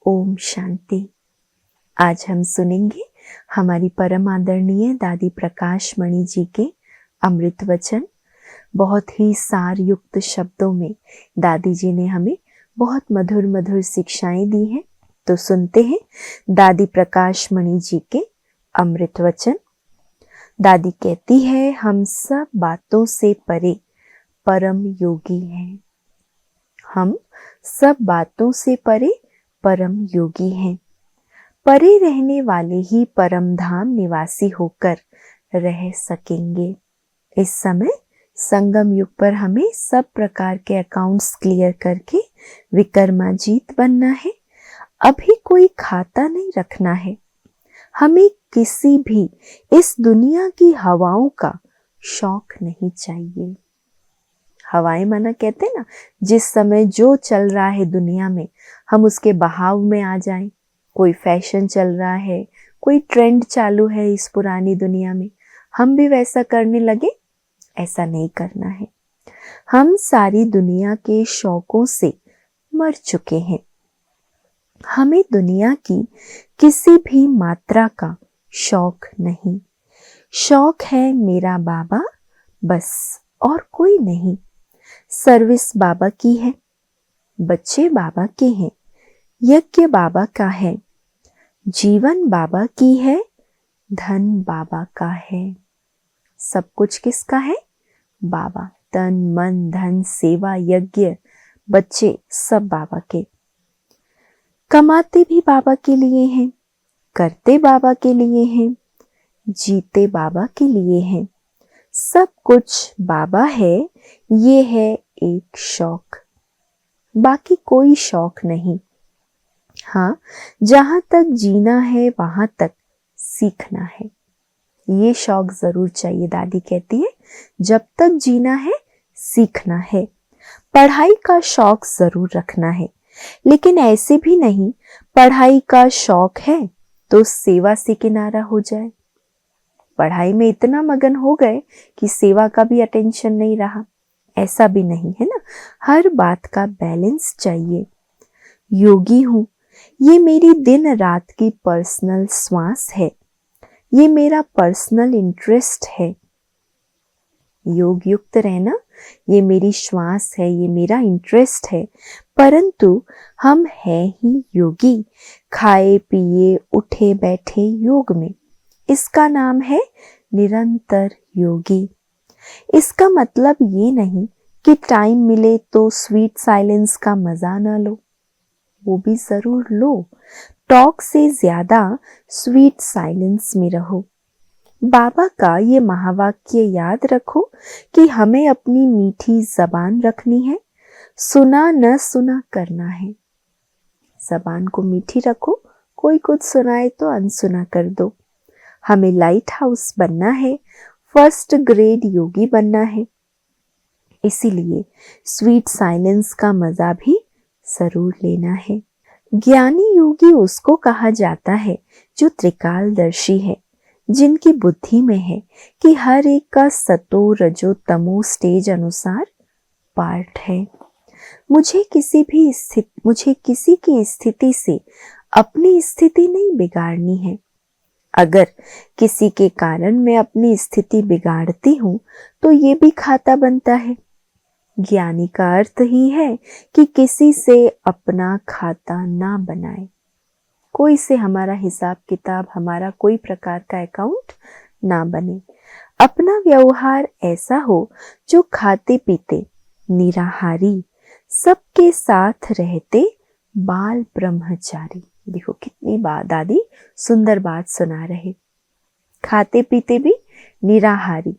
ओम शांति। आज हम सुनेंगे हमारी परम आदरणीय दादी प्रकाश मणि जी के अमृत वचन। बहुत ही सार युक्त शब्दों में दादी जी ने हमें बहुत मधुर मधुर शिक्षाएं दी हैं। तो सुनते हैं दादी प्रकाश मणि जी के अमृत वचन। दादी कहती है, हम सब बातों से परे परम योगी हैं। हम सब बातों से परे परम योगी हैं। परे रहने वाले ही परम धाम निवासी होकर रह सकेंगे। इस समय संगम युग पर हमें सब प्रकार के अकाउंट्स क्लियर करके विक्रमाजीत बनना है। अभी कोई खाता नहीं रखना है। हमें किसी भी इस दुनिया की हवाओं का शौक नहीं चाहिए। हवाएं माना कहते हैं ना, जिस समय जो चल रहा है दुनिया में हम उसके बहाव में आ जाएं। कोई फैशन चल रहा है, कोई ट्रेंड चालू है इस पुरानी दुनिया में, हम भी वैसा करने लगे। ऐसा नहीं करना है। हम सारी दुनिया के शौकों से मर चुके हैं। हमें दुनिया की किसी भी मात्रा का शौक नहीं। शौक है मेरा बाबा बस, और कोई नहीं। सर्विस बाबा की है, बच्चे बाबा के हैं, यज्ञ बाबा का है, जीवन बाबा की है, धन बाबा का है। सब कुछ किसका है? बाबा। तन मन धन सेवा यज्ञ बच्चे सब बाबा के। कमाते भी बाबा के लिए हैं, करते बाबा के लिए हैं, जीते बाबा के लिए हैं। सब कुछ बाबा है। ये है एक शौक, बाकी कोई शौक नहीं। हाँ, जहां तक जीना है वहां तक सीखना है। ये शौक जरूर चाहिए। दादी कहती है, जब तक जीना है सीखना है। पढ़ाई का शौक जरूर रखना है, लेकिन ऐसे भी नहीं पढ़ाई का शौक है तो सेवा से किनारा हो जाए। पढ़ाई में इतना मगन हो गए कि सेवा का भी अटेंशन नहीं रहा। ऐसा भी नहीं है ना। हर बात का बैलेंस चाहिए। योगी हूं, ये मेरी दिन रात की पर्सनल श्वास है। ये मेरा पर्सनल इंटरेस्ट है। योग युक्त रहना ये मेरी श्वास है, ये मेरा इंटरेस्ट है। परंतु हम हैं ही योगी। खाए पिए उठे बैठे योग में। इसका नाम है निरंतर योगी। इसका मतलब ये नहीं कि टाइम मिले तो स्वीट साइलेंस का मजा ना लो, वो भी जरूर लो। टॉक से ज्यादा स्वीट साइलेंस में रहो। बाबा का ये महावाक्य याद रखो कि हमें अपनी मीठी जबान रखनी है, सुना न सुना करना है। जबान को मीठी रखो, कोई कुछ सुनाए तो अनसुना कर दो। हमें लाइट हाउस बनना है, फर्स्ट ग्रेड योगी बनना है। इसीलिए स्वीट साइलेंस का मजा भी जरूर लेना है। ज्ञानी योगी उसको कहा जाता है जो त्रिकालदर्शी है, जिनकी बुद्धि में है कि हर एक का सतो रजो तमो स्टेज अनुसार पार्ट है। मुझे किसी की स्थिति से अपनी स्थिति नहीं बिगाड़नी है। अगर किसी के कारण मैं अपनी स्थिति बिगाड़ती हूं तो ये भी खाता बनता है। ज्ञानी का अर्थ ही है कि किसी से अपना खाता ना बनाए। कोई से हमारा हिसाब किताब, हमारा कोई प्रकार का अकाउंट ना बने। अपना व्यवहार ऐसा हो जो खाते पीते निराहारी, सबके साथ रहते बाल ब्रह्मचारी। देखो कितनी बात दादी सुंदर बात सुना रहे। खाते पीते भी निराहारी।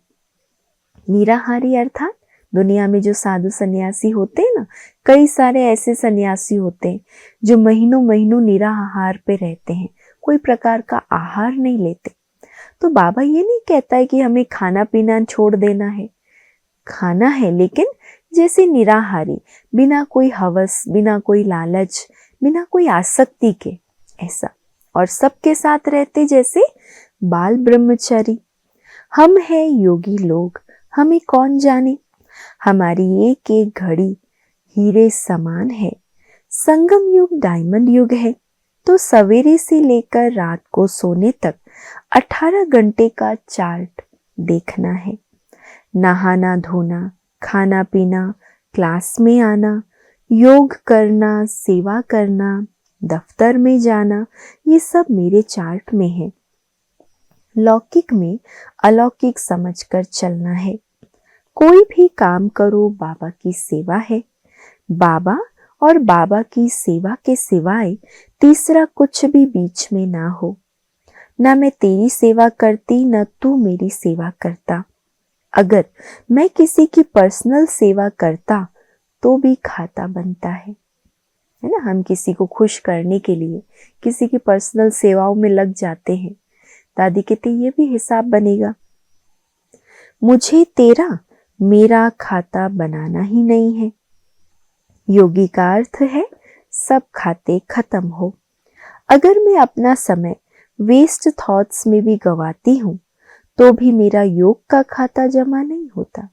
निराहारी अर्थात दुनिया में जो साधु सन्यासी होते हैं ना, कई सारे ऐसे सन्यासी होते हैं जो महीनों महीनों निराहार पे रहते हैं, कोई प्रकार का आहार नहीं लेते। तो बाबा ये नहीं कहता है कि हमें खाना पीना छोड़ देना है। खाना है, लेकिन जैसे निराहारी, बिना कोई हवस, बिना कोई लालच, बिना कोई आसक्ति के, ऐसा। और सबके साथ रहते जैसे बाल ब्रह्मचारी। हम हैं योगी लोग, हमें कौन जाने। हमारी एक एक घड़ी हीरे समान है। संगम युग डायमंड युग है। तो सवेरे से लेकर रात को सोने तक 18 घंटे का चार्ट देखना है। नहाना धोना, खाना पीना, क्लास में आना, योग करना, सेवा करना, दफ्तर में जाना, ये सब मेरे चार्ट में है। लौकिक में अलौकिक समझकर चलना है। कोई भी काम करो, बाबा की सेवा है। बाबा और बाबा की सेवा के सिवाय तीसरा कुछ भी बीच में ना हो। ना मैं तेरी सेवा करती, न तू मेरी सेवा करता। अगर मैं किसी की पर्सनल सेवा करता तो भी खाता बनता है ना। हम किसी को खुश करने के लिए किसी की पर्सनल सेवाओं में लग जाते हैं। दादी कहती ये भी हिसाब बनेगा। मुझे तेरा मेरा खाता बनाना ही नहीं है। योगी का अर्थ है सब खाते खत्म हो। अगर मैं अपना समय वेस्ट थॉट्स में भी गवाती हूँ तो भी मेरा योग का खाता जमा नहीं होता।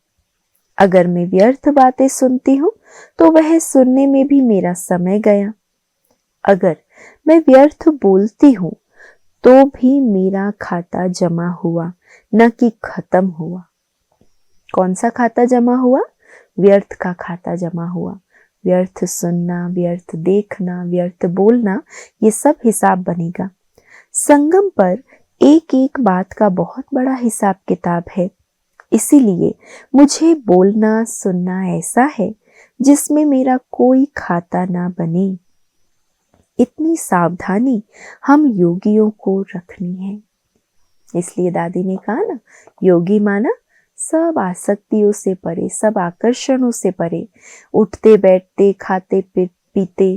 अगर मैं व्यर्थ बातें सुनती हूँ तो वह सुनने में भी मेरा समय गया। अगर मैं व्यर्थ बोलती हूँ तो भी मेरा खाता जमा हुआ, न कि खत्म हुआ। कौन सा खाता जमा हुआ? व्यर्थ का खाता जमा हुआ। व्यर्थ सुनना, व्यर्थ देखना, व्यर्थ बोलना, ये सब हिसाब बनेगा। संगम पर एक एक बात का बहुत बड़ा हिसाब किताब है। इसीलिए मुझे बोलना सुनना ऐसा है जिसमें मेरा कोई खाता ना बने। इतनी सावधानी हम योगियों को रखनी है। इसलिए दादी ने कहा ना, योगी माना सब आसक्तियों से परे, सब आकर्षणों से परे, उठते बैठते खाते पीते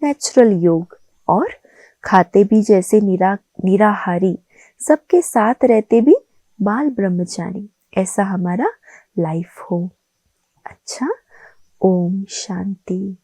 नेचुरल योग, और खाते भी जैसे निराहारी, सबके साथ रहते भी बाल ब्रह्मचारी। ऐसा हमारा लाइफ हो। अच्छा, ओम शांति।